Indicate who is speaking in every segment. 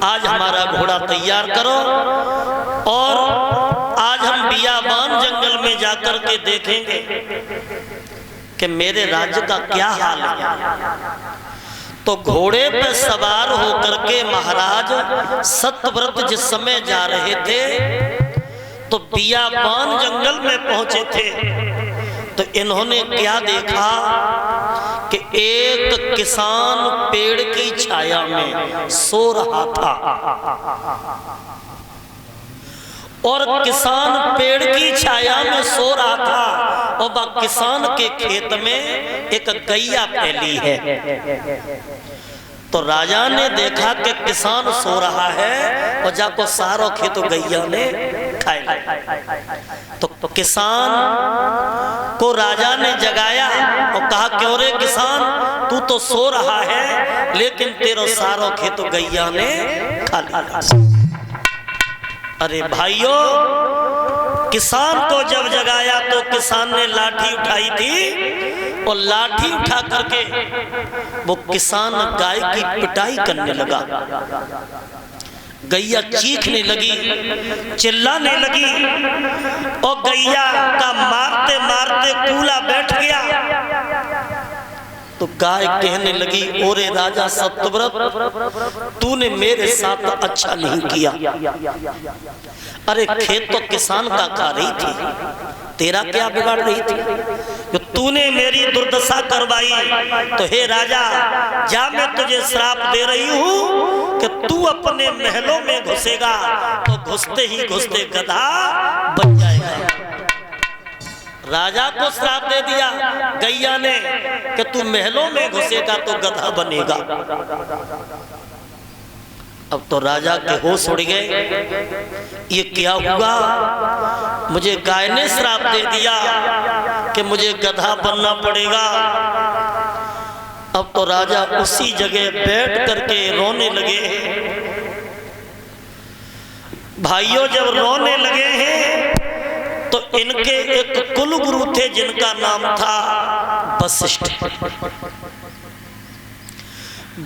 Speaker 1: आज हमारा घोड़ा तैयार करो और आज हम बियाबान जंगल में जाकर के देखेंगे कि मेरे राज्य का क्या हाल है। तो घोड़े पर सवार होकर के महाराज सत्यव्रत जिस समय जा रहे थे तो बियाबान जंगल में पहुंचे थे तो इन्होंने क्या देखा कि एक किसान पेड़ की छाया में सो रहा था और किसान पेड़ की छाया में सो रहा था और वह किसान के खेत में एक गैया फैली है। तो राजा ने देखा कि किसान सो रहा है और जाको सारो खेत गैया ने खाया। तो किसान को राजा ने जगाया और कहा क्यों रे किसान, तू तो सो रहा है लेकिन तेरा सारो खेत गैया ने खा लिया। अरे भाइयों, किसान को जब जगाया तो किसान ने लाठी उठाई थी और लाठी उठा करके वो किसान गाय की पिटाई करने लगा। गैया चीखने लगी, चिल्लाने लगी और गैया का मारते मारते कूला बैठ गया। तो गाय कहने लगी, ओरे राजा सत्यव्रत, तूने मेरे साथ अच्छा नहीं किया। अरे खेत तो किसान का खा रही थी, तेरा क्या बिगाड़ रही थी? जो तूने मेरी दुर्दशा करवाई तो हे राजा, जा मैं तुझे श्राप दे रही हूं कि तू अपने महलों में घुसेगा तो घुसते ही घुसते गधा बन जाएगा। राजा को श्राप दे दिया गैया ने कि तू महलों में घुसेगा तो गधा बनेगा। अब तो राजा के होश उड़ गए, ये क्या हुआ? मुझे गाय ने श्राप दे दिया कि मुझे गधा बनना पड़ेगा। अब तो राजा उसी जगह बैठ करके रोने लगे हैं। भाइयों, जब रोने लगे हैं तो इनके एक कुल गुरु थे जिनका नाम था वशिष्ठ।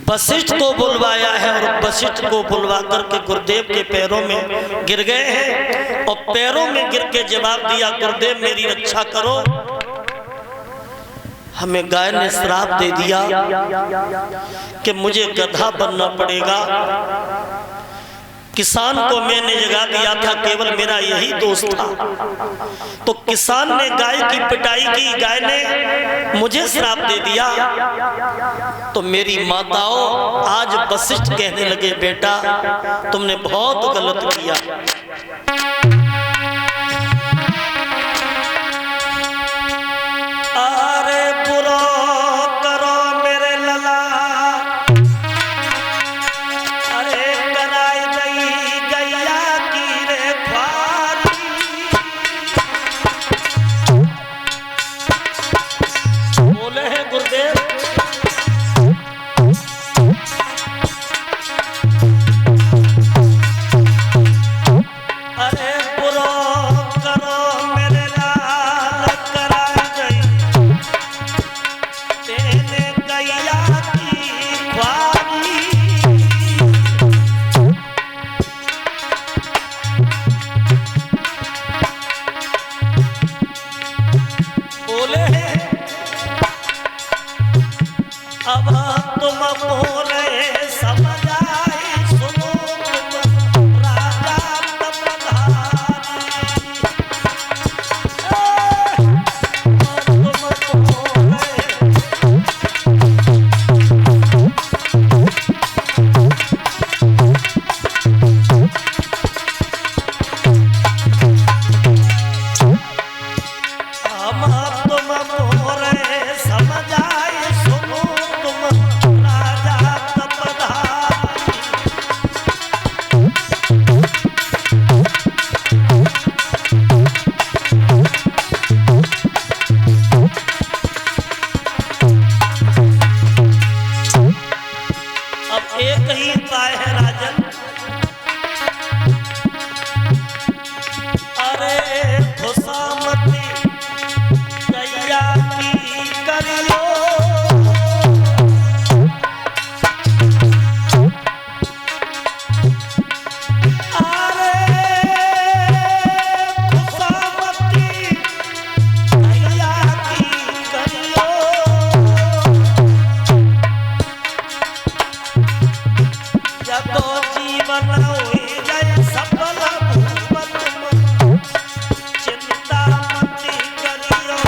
Speaker 1: वशिष्ठ को बुलवाया है और वशिष्ठ को बुलवा करके गुरुदेव के पैरों में गिर गए हैं और पैरों में गिर के जवाब दिया, गुरुदेव मेरी रक्षा करो, हमें गाय ने श्राप दे दिया कि मुझे गधा बनना पड़ेगा। किसान को मैंने जगा दिया था, केवल मेरा यही दोष था। तो किसान ने गाय की पिटाई की, गाय ने मुझे श्राप दे दिया। तो मेरी माताओं, आज वशिष्ठ कहने लगे, बेटा तुमने बहुत गलत किया। अरे बुरा करो मेरे लला, जीवन होई जाए सफल भूपत मन, चिंता मत करियो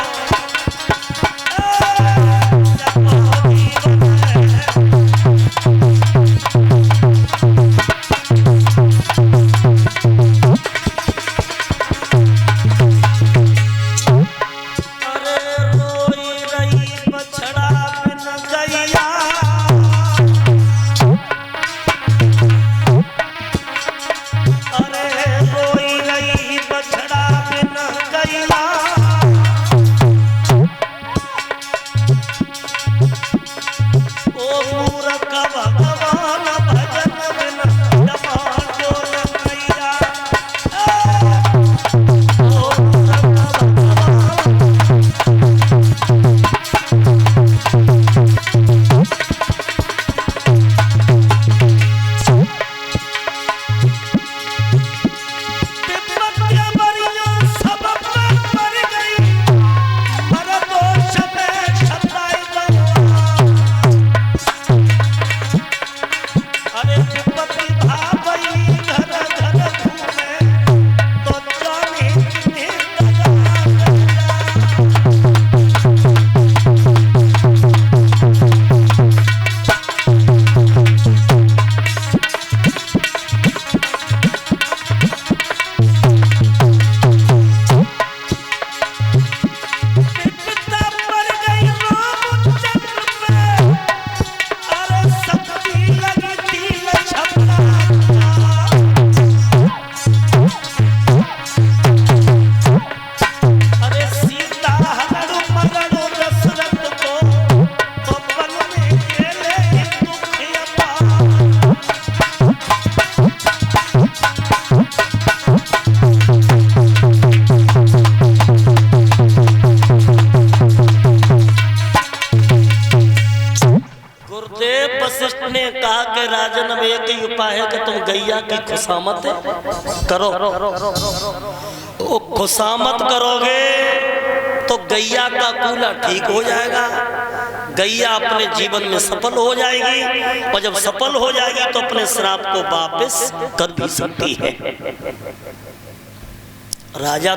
Speaker 1: राजन अब एक ही उपाय है कि तुम गैया की खुशामत करो। वो खुशामत करोगे तो गैया का कूला ठीक हो जाएगा, गैया अपने जीवन में सफल हो जाएगी और जब सफल हो जाएगी तो अपने श्राप को वापस कर भी सकती है। राजा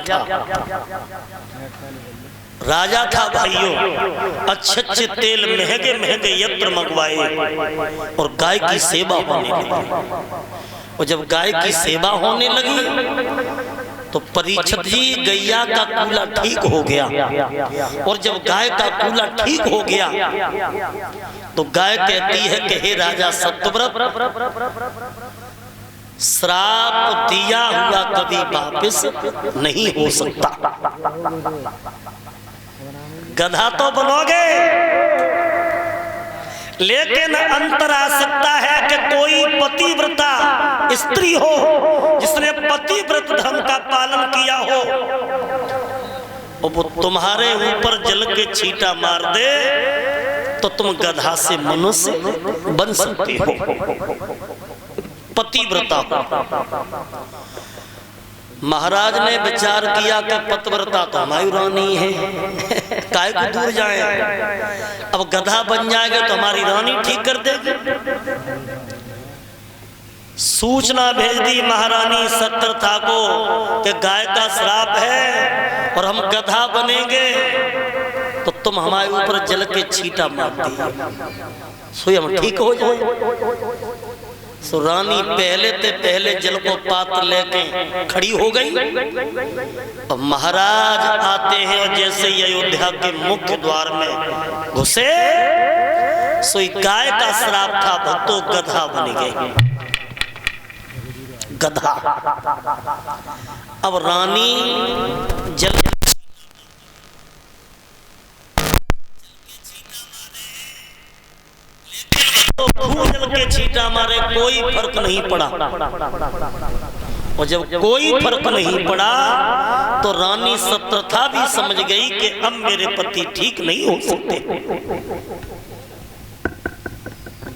Speaker 1: था भाइयों, अच्छे अच्छे तेल महंगे महंगे यंत्र मंगवाए और गाय की सेवा होने लगी। और जब गाय की सेवा होने लगी तो परीक्षित जी गैया का कूला ठीक हो गया। और जब गाय का कूला ठीक हो गया तो गाय कहती है कि हे राजा सत्यव्रत, श्राप दिया हुआ कभी वापस नहीं हो सकता। गधा तो बनोगे लेकिन अंतर आ सकता है कि कोई पतिव्रता स्त्री हो जिसने पतिव्रत धर्म का पालन किया हो और वो तुम्हारे ऊपर जल के छींटा मार दे तो तुम गधा से मनुष्य बन सकते हो। पतिव्रता महाराज ने विचार किया कि पतिव्रता तो हमारी रानी है, काय को दूर जाए, अब गधा बन जाएगा तो हमारी रानी ठीक कर देगी। सूचना भेज दी महारानी सत्यव्रता को कि गाय का श्राप है और हम गधा बनेंगे तो तुम हमारे ऊपर जल के छींटा मार दी सो हम ठीक हो जाए। सो रानी पहले जल को पात्र लेके खड़ी हो गई और महाराज आते हैं और जैसे अयोध्या के मुख्य द्वार में घुसे सो गाय का श्राप था भक्तों गधा बन गए। गधा अब रानी जल तो जल के छींटा मारे कोई फर्क नहीं पड़ा। और जब कोई फर्क नहीं पड़ा तो रानी सत्यव्रता भी समझ गई कि अब मेरे पति ठीक नहीं हो सकते।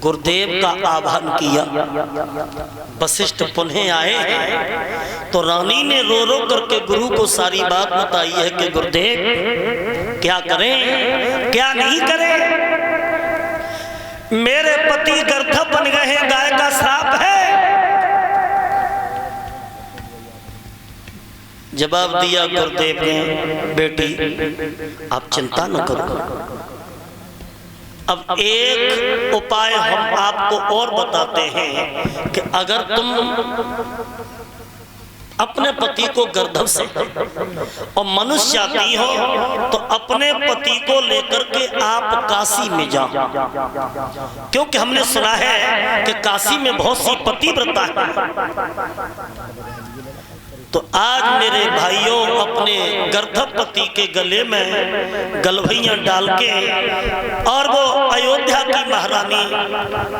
Speaker 1: गुरुदेव का आह्वान किया, वशिष्ठ पुनः आए तो रानी ने रो रो करके गुरु को सारी बात बताई है कि गुरुदेव क्या करें क्या नहीं करें, मेरे पति गर्भ बन गए हैं, गाय का श्राप है जवाब दिया गुरुदेव ने, बेटी आप चिंता न करो, अब एक उपाय हम आपको और बताते हैं कि अगर तुम अपने पति को गर्दभ से और मनुष्य चाहती हो तो अपने पति को लेकर के आप काशी में जाओ, क्योंकि हमने सुना है कि काशी में बहुत सी पतिव्रता है। तो आज मेरे भाइयों अपने गर्दभ पति के गले में गलवैया डाल के और वो अयोध्या की महारानी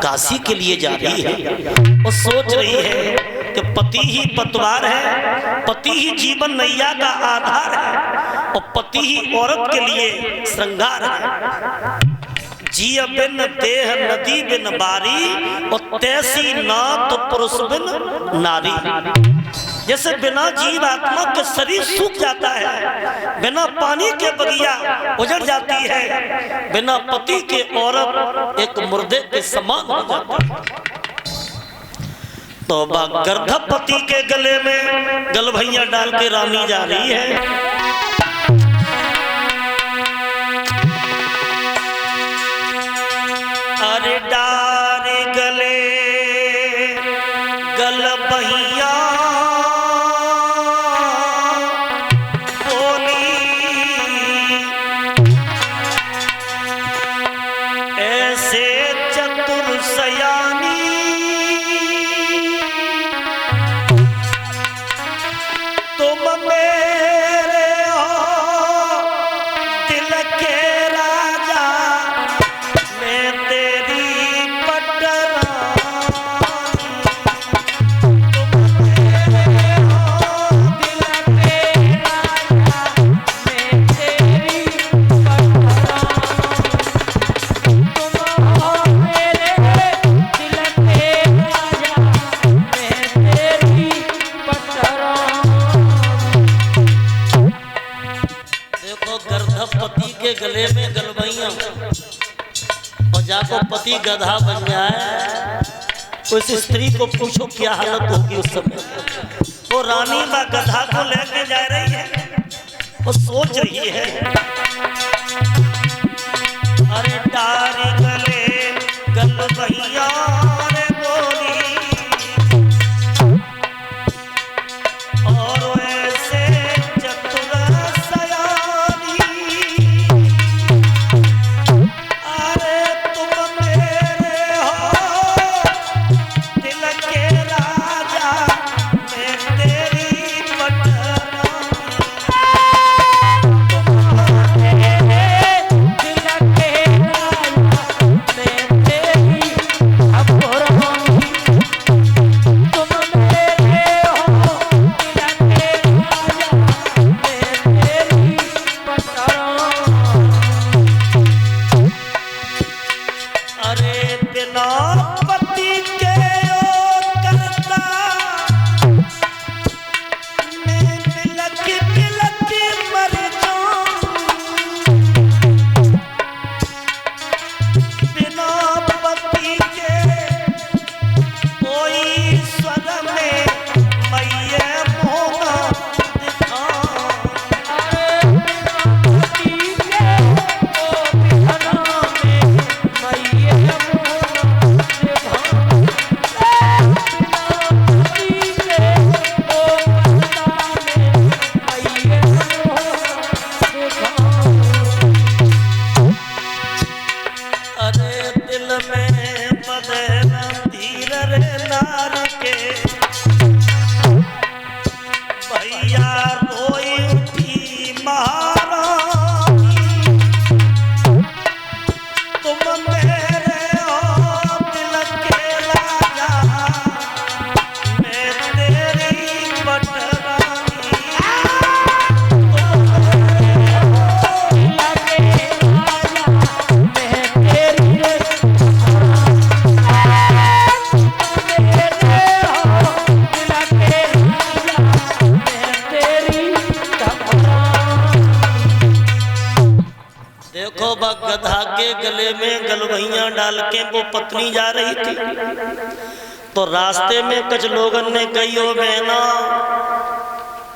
Speaker 1: काशी के लिए जा रही है और सोच रही है कि पति ही पतवार है, पति ही जीवन नैया का आधार है और पति ही औरत के लिए श्रृंगार है। जिया बिन देह नदी बिन बारी और तैसी नाथ पुरुष बिन नारी। जैसे बिना जीव आत्मा के शरीर सूख जाता है, बिना पानी के बगिया उजड़ जाती है, बिना पति के औरत एक मुर्दे के समान हो जाती है। तो गर्दभ पति के गले में गलवैया डाल के रानी जा रही है। अरे डारे गले गलवैया बोली, ऐसे चतुर सयानी तुम मेरे हो दिल के राजा, मैं तेरी पटरानी। तुम मेरे हो दिल के राजा, मैं तेरी पटरानी। तुम हो मेरे दिल के राजा, मैं तेरी पटरानी। देखो गर्दभ पति के गले में गलवैया और जाको पति गधा बन जाए, उस स्त्री को पूछो क्या हालत होगी उस समय। वो रानी बा गधा को लेके जा रही है, वो सोच रही है अरे डारी गले गलवैया रे बोली, और ऐसे चतुर सयानी, अरे तुम मेरे हो दिल के राजा, मैं तेरी पटरानी। तुम मेरे दिल के राजा, मैं तेरी पटरानी। तुम मेरे हो दिल के राजा, मैं तेरी पटरानी। अरे बिना पति के ओ करता, मैं बिलख बिलख मर जाऊं। बिना पति के कोई स्वर में मैये मोह दिखाऊं। अरे बिना पति के ओ बिहना में मैये मोह दिखाऊं। बिना पति के ओ बिहना में मैये मोह दिखाऊं। अरे दिल में बदला धीर रे नार के, भैया रोई उठी महारानी। तुम मेरे हो दिल के राजा, मैं तेरी पटरानी। तुम मेरे हो दिल के राजा, मैं तेरी देखो बा गधा के गले में गलवैया डाल के वो पत्नी जा रही थी, तो रास्ते में कुछ लोगों ने कही ओ बहना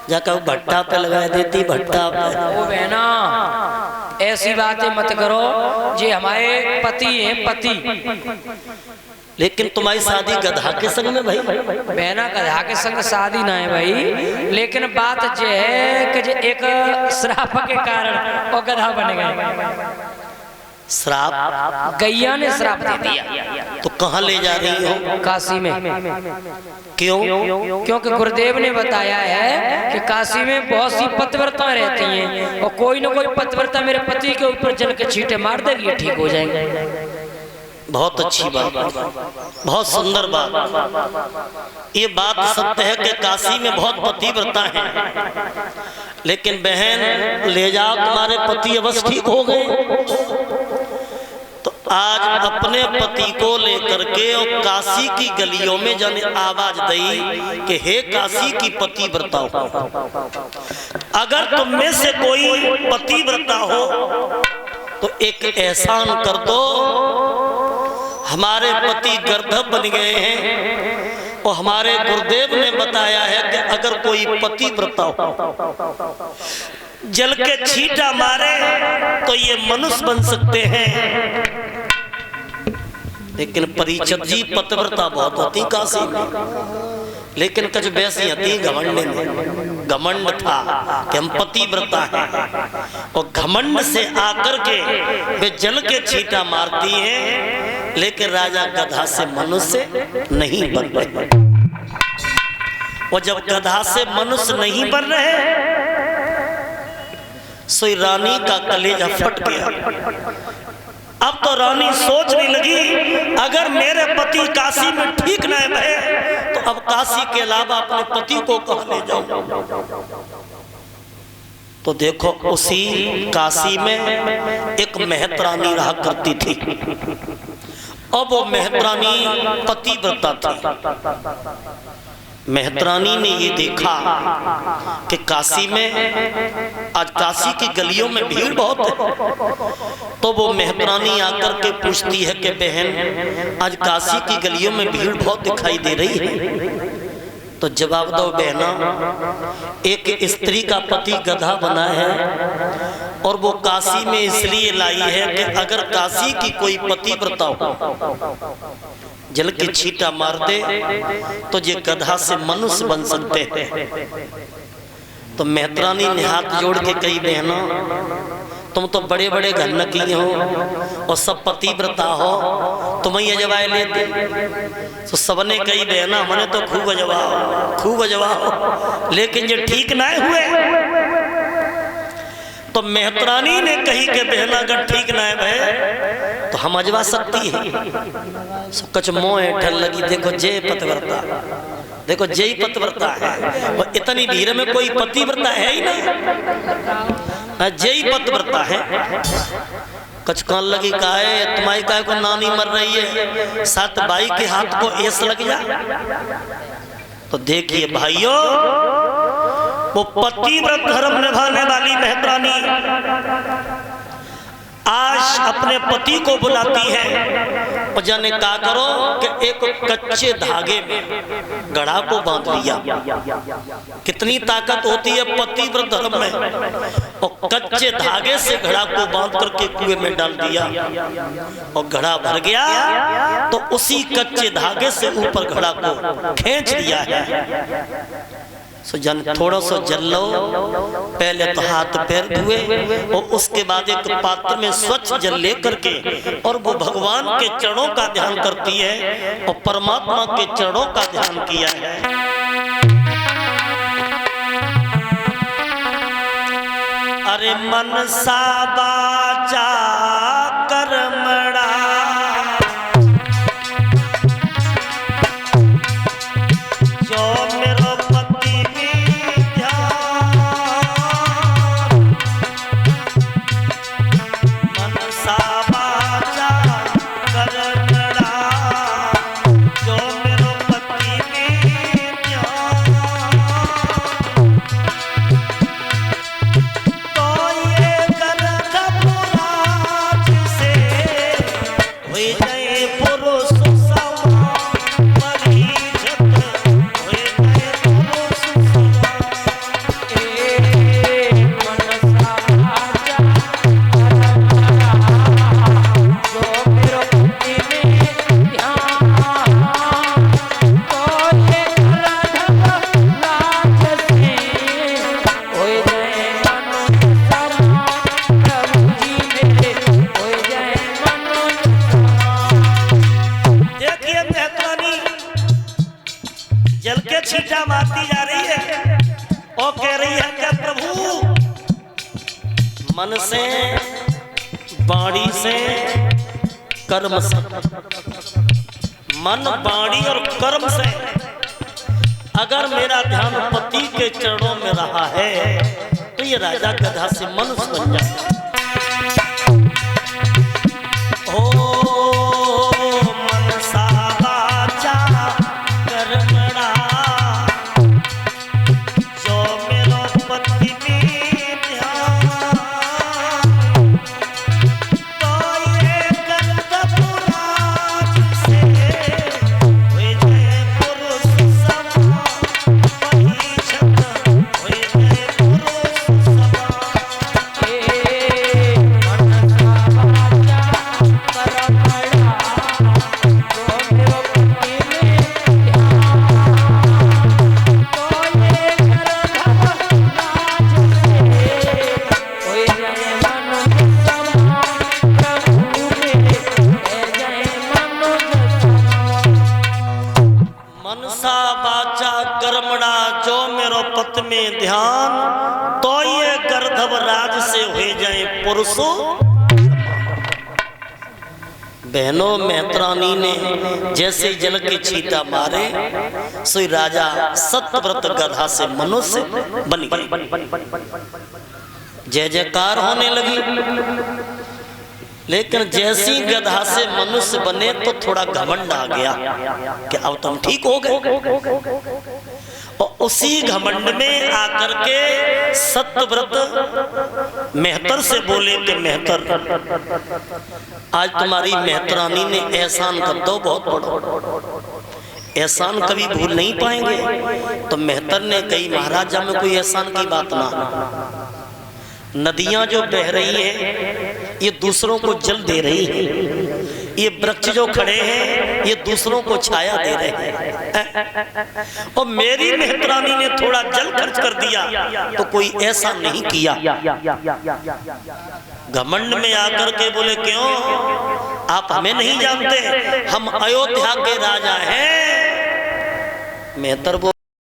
Speaker 1: जाकर भट्टा पे लगा देती, भट्टा पे।
Speaker 2: ओ बहना ऐसी बातें मत करो, ये हमारे पति हैं, पति।
Speaker 1: लेकिन तुम्हारी शादी गधा के संग में भाई।
Speaker 2: बहना गधा के संग शादी ना है भाई, लेकिन बात ये है कि एक श्राप के कारण वो गधा बन गए।
Speaker 1: श्राप?
Speaker 2: गैया ने श्राप दे दिया।
Speaker 1: तो कहाँ ले जा रही हो?
Speaker 2: काशी में।
Speaker 1: क्यों?
Speaker 2: क्योंकि गुरुदेव ने बताया है कि काशी में बहुत सी पतिव्रता रहती हैं और कोई ना कोई पतिव्रता मेरे पति के ऊपर जल के छींटे मार देगी, ये ठीक हो जाएंगे।
Speaker 1: बहुत अच्छी बात, बहुत सुंदर बात। ये बात सत्य है कि काशी में बहुत पतिव्रता हैं, लेकिन बहन ले जाओ, तुम्हारे पति अवश्य ठीक हो गए। तो आज अपने पति को लेकर के और काशी की गलियों में जाने आवाज दी कि हे काशी की पतिव्रता हो, अगर तुम में से कोई पतिव्रता हो तो एक एहसान कर दो। हमारे पति गर्दभ बन गए हैं और हमारे गुरुदेव ने बताया है कि अगर कोई पतिव्रता हो जल के छींटा मारे तो ये मनुष्य बन सकते हैं। लेकिन परिषद जी पतिव्रता बहुत होती काशी में, लेकिन कुछ वैसी होती घमंड में। घमंड था कि हम पतिव्रता हैं और घमंड से आकर के वे जल के छींटा मारती हैं, लेकिन राजा गधा से मनुष्य नहीं बन रहे। और जब गधा से मनुष्य नहीं बन रहे सो रानी का कलेजा फट गया। अब तो रानी सोचने लगी अगर मेरे पति काशी में ठीक न रहे तो अब काशी के अलावा अपने पति को कहाँ ले जाऊं। तो देखो उसी काशी में एक मेहतरानी रहा करती थी। अब वो मेहतरानी पतिव्रता थी। मेहतरानी ने ये देखा कि काशी में आज काशी की गलियों में भीड़ बहुत है। तो वो मेहतरानी आकर के पूछती है कि बहन आज काशी की गलियों में भीड़ बहुत दिखाई दे रही है। तो जवाब दो बहना, एक स्त्री का पति गधा बना है और वो काशी में इसलिए लाई है कि अगर काशी की कोई पतिव्रता हो जल की छींटा मार दे तो ये गधा से मनुष्य बन सकते हैं। तो मेहतरानी ने हाथ जोड़ के कही बहनों तुम तो बड़े बड़े घर नकली हो और सब पतिव्रता हो, तुम्हें ये जवाब लेते। तो सबने कही बहना मैंने तो खूब अजवाओ, लेकिन ये ठीक ना हुए। तो मेहतरानी ने कही कि बहना अगर ठीक ना है भाई तो हम अजवा सकती है। कुछ मोह ठल लगी, देखो जय पतिव्रता, देखो जय पतिव्रता है और इतनी भीड़ में कोई पतिव्रता है ही नहीं, जय पतिव्रता है। कुछ कान लगी काहे तुम्हारी काय को नानी मर रही है, साथ भाई के हाथ को ऐस लग जा। तो देखिए भाइयों वो पतिव्रत धर्म निभाने वाली मेहतरानी आज अपने पति को बुलाती है और जाने क्या करो कि एक कच्चे धागे में गड़ा को बांध लिया। कितनी ताकत होती है पतिव्रत धर्म में। और कच्चे धागे से घड़ा को बांध करके कुएं में डाल दिया और घड़ा भर गया। तो उसी कच्चे धागे से ऊपर घड़ा को खींच दिया है। सो जन थोड़ा सा जल लो, पहले तो हाथ पैर धुए और उसके बाद एक पात्र में स्वच्छ जल लेकर के और वो भगवान के चरणों का ध्यान करती है और परमात्मा के चरणों का ध्यान किया है। अरे मन सा बाचा कर्मणा जो मेरो तो ये गलत जल के छींटा मारती जा रही है और कह रही है कि प्रभु मन से, वाणी से, कर्म से, मन, वाणी और कर्म से अगर मेरा ध्यान पति के चरणों में रहा है तो ये राजा गधा से मनुष्य बन जाए। मनसा वाचा कर्मणा जो मेरो पति में ध्यान, तो ये गंधपुराज से हुए जय पुरुष समान, वही छत हुए जय पुरुष समान। मनसा वाचा कर्मणा जो मेरो पत में ध्यान, तो ये गर्धव राज से हुए जाए पुरुषों। बहनों, मेहतरानी ने जैसे जल के छींटा मारे सोई राजा सत्यव्रत गधा से मनुष्य बन गए। जय जयकार होने लगी। लेकिन जैसी गधा से मनुष्य बने तो थोड़ा घमंड आ गया कि अब तुम ठीक हो गए। और उसी घमंड में आकर के सत्यव्रत मेहतर से बोले कि मेहतर, आज तुम्हारी मेहतरानी ने एहसान कर दो बहुत बड़ा, एहसान कभी भूल नहीं पाएंगे। तो मेहतर ने कही महाराजा में कोई एहसान की बात ना, नदियां जो बह रही है ये दूसरों को जल दे रही है, ये वृक्ष जो खड़े हैं ये दूसरों को छाया दे रहे हैं, और मेरी मेहतरानी ने थोड़ा जल खर्च कर दिया तो कोई ऐसा नहीं किया। घमंड में आकर के बोले क्यों, आप हमें नहीं जानते, हम अयोध्या के राजा हैं। मेहतर